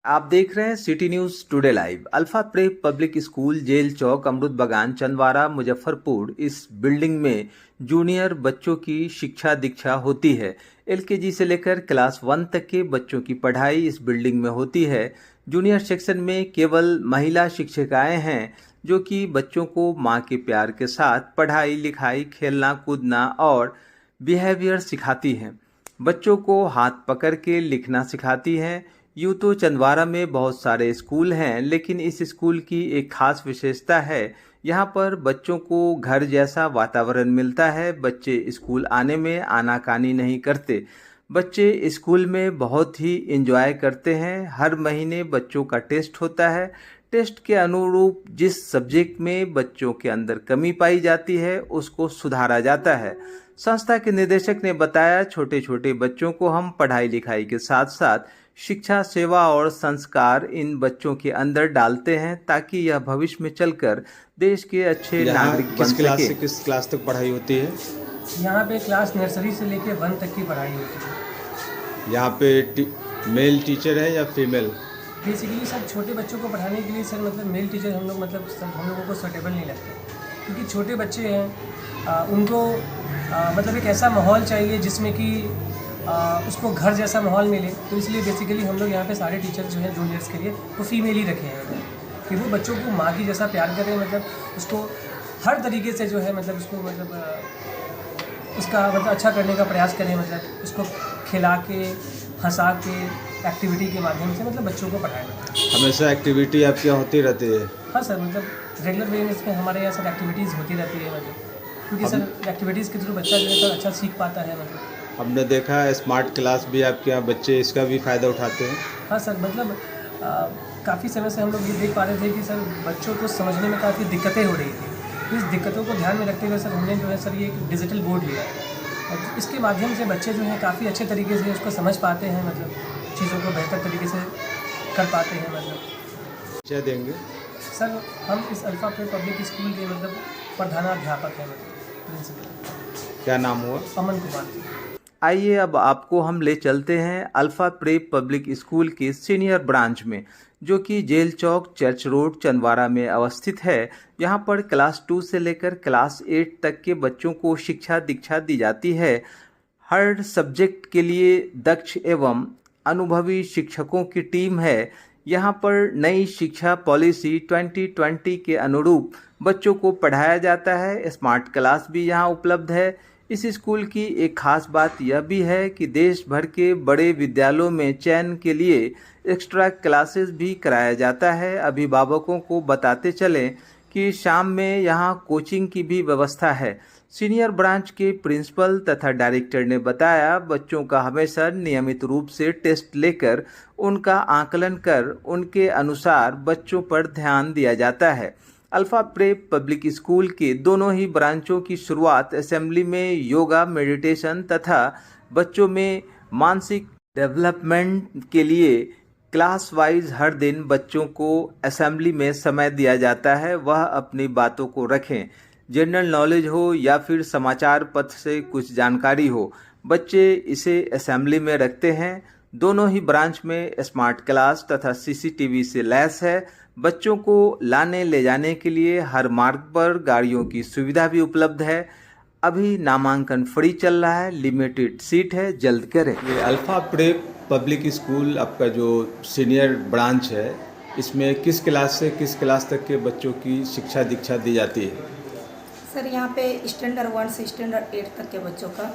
आप देख रहे हैं city news today live. Alpha prep public school, jail Chowk, Amrit Bagan, Chandwara, Muzaffarpur. इस बिल्डिंग में जूनियर बच्चों की शिक्षा दीक्षा होती है। एलकेजी से लेकर क्लास 1 तक के बच्चों की पढ़ाई इस बिल्डिंग में होती है। जूनियर सेक्शन में केवल महिला शिक्षिकाएं हैं जो कि बच्चों को मां के प्यार के साथ पढ़ाई लिखाई, खेलना कूदना और बिहेवियर सिखाती हैं। बच्चों को हाथ पकड़ के लिखना सिखाती हैं। यूँ तो चंदवारा में बहुत सारे स्कूल हैं, लेकिन इस स्कूल की एक खास विशेषता है। यहाँ पर बच्चों को घर जैसा वातावरण मिलता है। बच्चे स्कूल आने में आनाकानी नहीं करते। बच्चे स्कूल में बहुत ही एंजॉय करते हैं। हर महीने बच्चों का टेस्ट होता है। टेस्ट के अनुरूप जिस सब्जेक्ट में बच्चों के अंदर कमी पाई जाती है उसको सुधारा जाता है। संस्था के निदेशक ने बताया, छोटे छोटे बच्चों को हम पढ़ाई लिखाई के साथ साथ शिक्षा, सेवा और संस्कार इन बच्चों के अंदर डालते हैं ताकि यह भविष्य में चलकर देश के अच्छे नागरिक बन किस क्लास सके। से किस क्लास तक पढ़ाई होती है? यहाँ पे क्लास नर्सरी से लेके 1 तक की पढ़ाई होती है। यहाँ पे मेल टीचर है या फीमेल? बेसिकली सर छोटे बच्चों को पढ़ाने के लिए सर मतलब मेल टीचर हम लोगों को सूटेबल नहीं लगते, क्योंकि छोटे बच्चे हैं। उनको मतलब एक ऐसा माहौल चाहिए जिसमें कि उसको घर जैसा माहौल मिले। तो इसलिए बेसिकली हम लोग यहाँ पे सारे टीचर जो हैं जूनियर्स के लिए वो फीमेल ही रखे हैं, कि वो बच्चों को माँ की जैसा प्यार करें, मतलब उसको हर तरीके से जो है मतलब उसको उसका मतलब अच्छा करने का प्रयास करें, मतलब उसको खिला के हंसा के एक्टिविटी के माध्यम से मतलब बच्चों को पढ़ाएं। हमेशा एक्टिविटी आपके यहाँ होती रहती है? हाँ सर, मतलब रेगुलर वे में इसमें हमारे यहाँ सर एक्टिविटीज़ होती रहती है, मतलब क्योंकि सर एक्टिविटीज़ के थ्रू बच्चा जो है सर अच्छा सीख पाता है। मतलब हमने देखा है स्मार्ट क्लास भी आपके यहाँ बच्चे इसका भी फ़ायदा उठाते हैं। हाँ सर, मतलब काफ़ी समय से हम लोग ये देख पा रहे थे कि सर बच्चों को समझने में काफ़ी दिक्कतें हो रही थी। तो इस दिक्कतों को ध्यान में रखते हुए सर हमने जो है सर ये एक डिजिटल बोर्ड लिया है, और इसके माध्यम से बच्चे जो हैं काफ़ी अच्छे तरीके से उसको समझ पाते हैं, मतलब चीज़ों को बेहतर तरीके से कर पाते हैं। मतलब क्या देंगे सर, हम इस अल्फा प्रेप पब्लिक स्कूल के मतलब प्रधानाध्यापक हैं, मतलब प्रिंसिपल। क्या नाम हुआ? अमन कुमार जी। आइए अब आपको हम ले चलते हैं अल्फा प्रेप पब्लिक स्कूल के सीनियर ब्रांच में, जो कि जेल चौक, चर्च रोड, चंदवारा में अवस्थित है। यहाँ पर क्लास 2 से लेकर क्लास 8 तक के बच्चों को शिक्षा दीक्षा दी जाती है। हर सब्जेक्ट के लिए दक्ष एवं अनुभवी शिक्षकों की टीम है। यहाँ पर नई शिक्षा पॉलिसी 2020 के अनुरूप बच्चों को पढ़ाया जाता है। स्मार्ट क्लास भी यहाँ उपलब्ध है। इस स्कूल की एक खास बात यह भी है कि देश भर के बड़े विद्यालयों में चयन के लिए एक्स्ट्रा क्लासेस भी कराया जाता है। अभिभावकों को बताते चलें कि शाम में यहाँ कोचिंग की भी व्यवस्था है। सीनियर ब्रांच के प्रिंसिपल तथा डायरेक्टर ने बताया, बच्चों का हमेशा नियमित रूप से टेस्ट लेकर उनका आकलन कर उनके अनुसार बच्चों पर ध्यान दिया जाता है। अल्फा प्रेप पब्लिक स्कूल के दोनों ही ब्रांचों की शुरुआत असेंबली में योगा, मेडिटेशन तथा बच्चों में मानसिक डेवलपमेंट के लिए क्लास वाइज हर दिन बच्चों को असेंबली में समय दिया जाता है। वह अपनी बातों को रखें, जनरल नॉलेज हो या फिर समाचार पत्र से कुछ जानकारी हो, बच्चे इसे असेंबली में रखते हैं। दोनों ही ब्रांच में स्मार्ट क्लास तथा सीसीटीवी से लैस है। बच्चों को लाने ले जाने के लिए हर मार्ग पर गाड़ियों की सुविधा भी उपलब्ध है। अभी नामांकन फ्री चल रहा है, लिमिटेड सीट है, जल्द करें। ये अल्फा प्रेप पब्लिक स्कूल आपका जो सीनियर ब्रांच है, इसमें किस क्लास से किस क्लास तक के बच्चों की शिक्षा दीक्षा दी जाती है? सर, यहाँ पे स्टैंडर्ड 1 से स्टैंडर्ड 8 तक के बच्चों का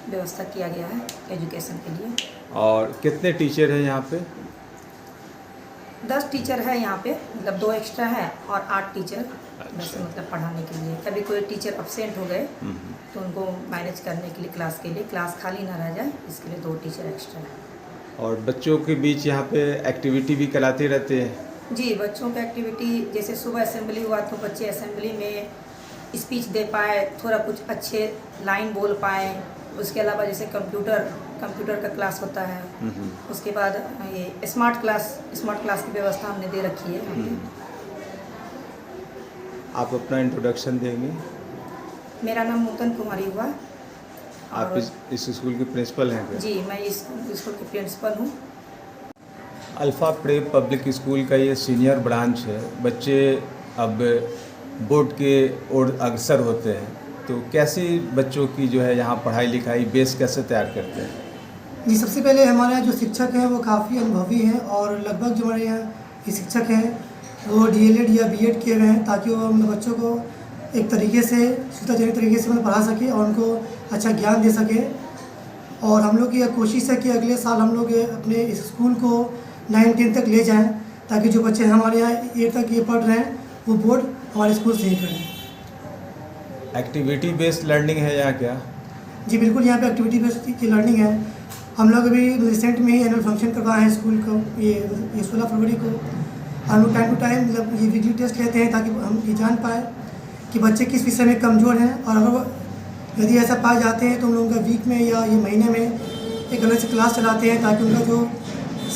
व्यवस्था किया गया है एजुकेशन के लिए। और कितने टीचर हैं यहाँ पे? 10 टीचर है यहाँ पे, मतलब 2 एक्स्ट्रा है और 8 टीचर वैसे मतलब पढ़ाने के लिए। कभी कोई टीचर अब्सेंट हो गए तो उनको मैनेज करने के लिए क्लास के लिए, क्लास खाली ना रह जाए इसके लिए 2 टीचर एक्स्ट्रा है। और बच्चों के बीच यहाँ पे एक्टिविटी भी कराते रहते हैं? जी, बच्चों का एक्टिविटी जैसे सुबह असेंबली हुआ तो बच्चे असेंबली में स्पीच दे पाए, थोड़ा कुछ अच्छे लाइन बोल पाए। उसके अलावा जैसे कंप्यूटर का क्लास होता है, उसके बाद ये स्मार्ट क्लास की व्यवस्था हमने दे रखी है। आप अपना इंट्रोडक्शन देंगे? मेरा नाम नूतन कुमारी हुआ। आप इस स्कूल के प्रिंसिपल हैं क्या? जी, मैं इस स्कूल की प्रिंसिपल हूँ। अल्फ़ा प्रेप पब्लिक स्कूल का ये सीनियर ब्रांच है। बच्चे अब बोर्ड के ओर अग्रसर होते हैं, तो कैसी बच्चों की जो है यहाँ पढ़ाई लिखाई बेस कैसे तैयार करते हैं? जी, सबसे पहले हमारे यहाँ जो शिक्षक हैं वो काफ़ी अनुभवी हैं और लगभग जो हमारे यहाँ के शिक्षक हैं वो DLED या B.Ed किए हुए हैं, ताकि वो हम बच्चों को एक तरीके से सुविधाजनक तरीके से मतलब पढ़ा सके और उनको अच्छा ज्ञान दे सके। और हम लोग की यह कोशिश है कि अगले साल हम लोग अपने इस स्कूल को 9-10 तक ले जाएं, ताकि जो बच्चे हमारे यहाँ 8 तक ये पढ़ रहे हैं वो बोर्ड हमारे स्कूल से ही करें। एक्टिविटी बेस्ड लर्निंग है यहाँ क्या? जी बिल्कुल, यहाँ पे एक्टिविटी बेस्ड की लर्निंग है। हम लोग अभी रिसेंट में ही एनुअल फंक्शन करवाए हैं स्कूल को, ये 16 फरवरी को। हम लोग टाइम टू टाइम मतलब ये वीकली टेस्ट लेते हैं ताकि हम ये जान पाए कि बच्चे किस विषय में कमज़ोर हैं, और अगर यदि ऐसा पाए जाते हैं तो हम लोग उनका वीक में या ये महीने में एक अलग से क्लास चलाते हैं, ताकि उनका जो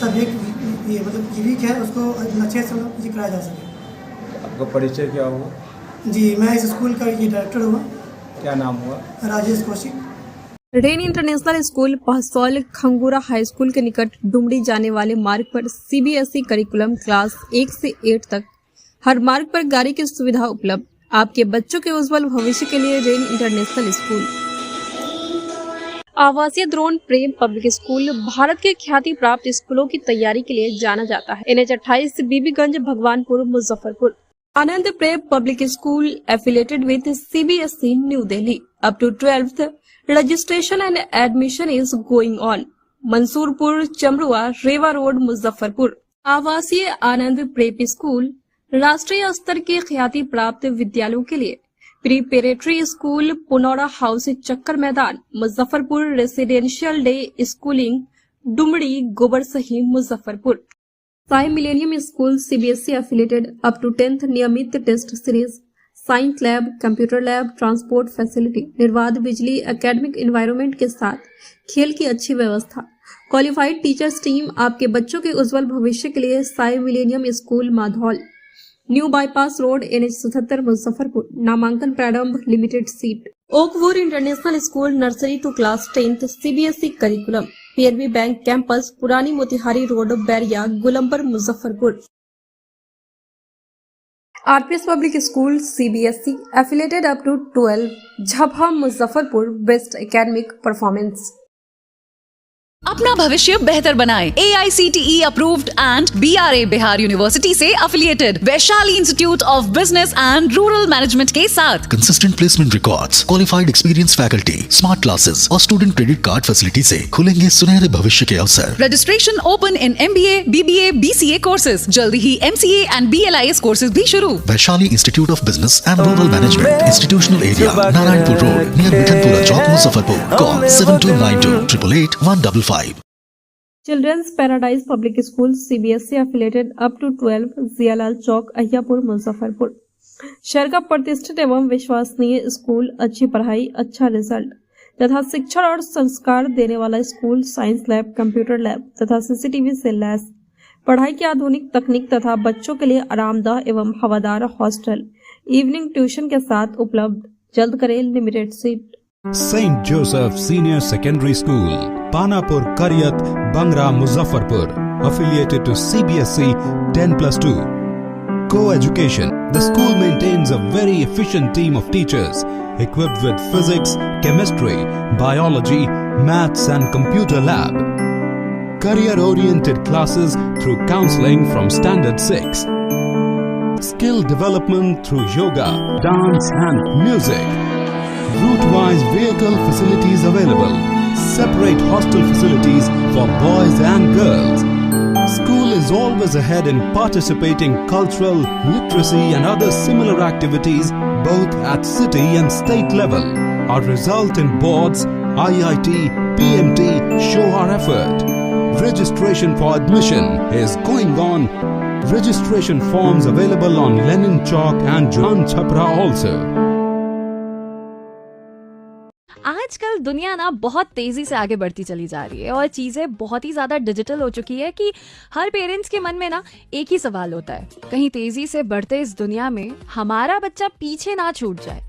सब्जेक्ट ये मतलब ये वीक है उसको अच्छे से ये कराया जा सके। आपका परिचय क्या हुआ? जी, मैं इस स्कूल का ये डायरेक्टर हुआ। क्या नाम हुआ? Rajesh Kaushik. Rain international school Pahsaul Khangura high school के निकट डुमरी जाने वाले मार्ग पर CBSE करिकुलम क्लास 1 से 8 तक हर मार्ग पर गाड़ी की सुविधा उपलब्ध। आपके बच्चों के उज्जवल भविष्य के लिए रेन इंटरनेशनल स्कूल। आवासीय द्रोण प्रेम पब्लिक स्कूल भारत के ख्याति प्राप्त स्कूलों की तैयारी के लिए जाना जाता है। NH 28 Bibiganj Bhagwanpur Muzaffarpur. Anand Prem public school affiliated with CBSE New Delhi. Up to 12th registration and admission is going on। Mansurpur Chamarua Rewa road Muzaffarpur. आवासीय आनंद प्रेप स्कूल राष्ट्रीय स्तर के ख्याति प्राप्त विद्यालयों के लिए preparatory school Punaura house Chakkar Maidan Muzaffarpur. Residential day schooling Dumri Gobarsahi Muzaffarpur. Sai millennium school CBSE affiliated up to 10th नियमित test series, science lab, computer lab, transport facility, निर्बाध बिजली, एकेडमिक एनवायरनमेंट के साथ खेल की अच्छी व्यवस्था, क्वालिफाइड टीचर्स टीम। आपके बच्चों के उज्जवल भविष्य के लिए Sai millennium school Madhaul, new bypass road NH 77 Muzaffarpur. नामांकन प्रारंभ, limited seat. Oakwood international school nursery to class 10th CBSE curriculum, PNB bank campus, पुरानी Motihari road, Bairiya, Golambar Muzaffarpur. RPS public school CBSE affiliated up to 12 Jhapaha Muzaffarpur. Best academic performance. अपना भविष्य बेहतर बनाएं। AICTE approved and BRA Bihar university से affiliated Vaishali institute of business and rural management के साथ consistent placement records, qualified experience faculty, smart classes और student credit card facility से खुलेंगे सुनहरे भविष्य के अवसर। Registration open in MBA, BBA, BCA courses. जल्दी ही MCA एंड BLIS कोर्सेज भी शुरू। Vaishali institute of business and rural management, institutional area, Narayanpur road, near Mithanpura Chowk, Muzaffarpur. Call 7292 888 155। Children's paradise public school CBSE affiliated up to 12 Jiyalal Chowk, Ahiyapur Muzaffarpur. शहर का प्रतिष्ठित एवं विश्वसनीय स्कूल, अच्छी पढ़ाई, अच्छा रिजल्ट तथा शिक्षण और संस्कार देने वाला school. Science lab, computer lab तथा CCTV से लैस। पढ़ाई की आधुनिक तकनीक तथा बच्चों के लिए आरामदायक एवं हवादार हॉस्टल, इवनिंग ट्यूशन के साथ उपलब्ध। जल्द करें, limited seat. St. Joseph Senior Secondary School, Panapur, Karyat, Bangra, Muzaffarpur, affiliated to CBSE 10+2. Co-education. The school maintains a very efficient team of teachers equipped with physics, chemistry, biology, maths and computer lab. Career-oriented classes through counseling from Standard 6. Skill development through yoga, dance and music. Route-wise vehicle facilities available. Separate hostel facilities for boys and girls. School is always ahead in participating cultural, literacy and other similar activities both at city and state level. Our result in boards, IIT, PMT show our effort. Registration for admission is going on. Registration forms available on Lenin Chowk and Jan Chhapra also. आजकल दुनिया ना बहुत तेजी से आगे बढ़ती चली जा रही है और चीजें बहुत ही ज्यादा डिजिटल हो चुकी है कि हर पेरेंट्स के मन में ना एक ही सवाल होता है, कहीं तेजी से बढ़ते इस दुनिया में हमारा बच्चा पीछे ना छूट जाए।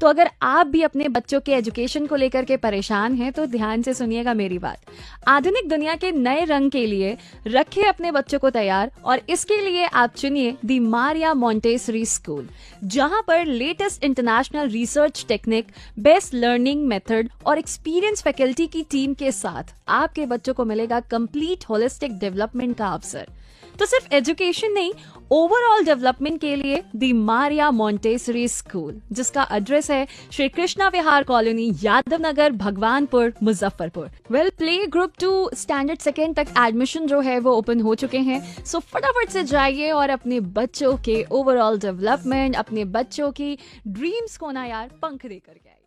तो अगर आप भी अपने बच्चों के एजुकेशन को लेकर के परेशान हैं तो ध्यान से सुनिएगा मेरी बात। आधुनिक दुनिया के नए रंग के लिए रखें अपने बच्चों को तैयार, और इसके लिए आप चुनिए दी मारिया मॉन्टेसरी स्कूल, जहां पर latest international research technique, best learning method और एक्सपीरियंस फैकल्टी की टीम के साथ आपके बच्चों को मिलेगा कंप्लीट होलिस्टिक डेवलपमेंट का अवसर। तो सिर्फ एजुकेशन नहीं, ओवरऑल डेवलपमेंट के लिए दी मारिया मॉन्टेसरी स्कूल, जिसका एड्रेस है Shri Krishna Vihar colony, Yadav Nagar, Bhagwanpur, Muzaffarpur. Well, play group 2 standard 2 तक एडमिशन जो है वो ओपन हो चुके हैं। सो फटाफट से जाइए और अपने बच्चों के ओवरऑल डेवलपमेंट, अपने बच्चों की ड्रीम्स को ना यार पंख दे करके आइए।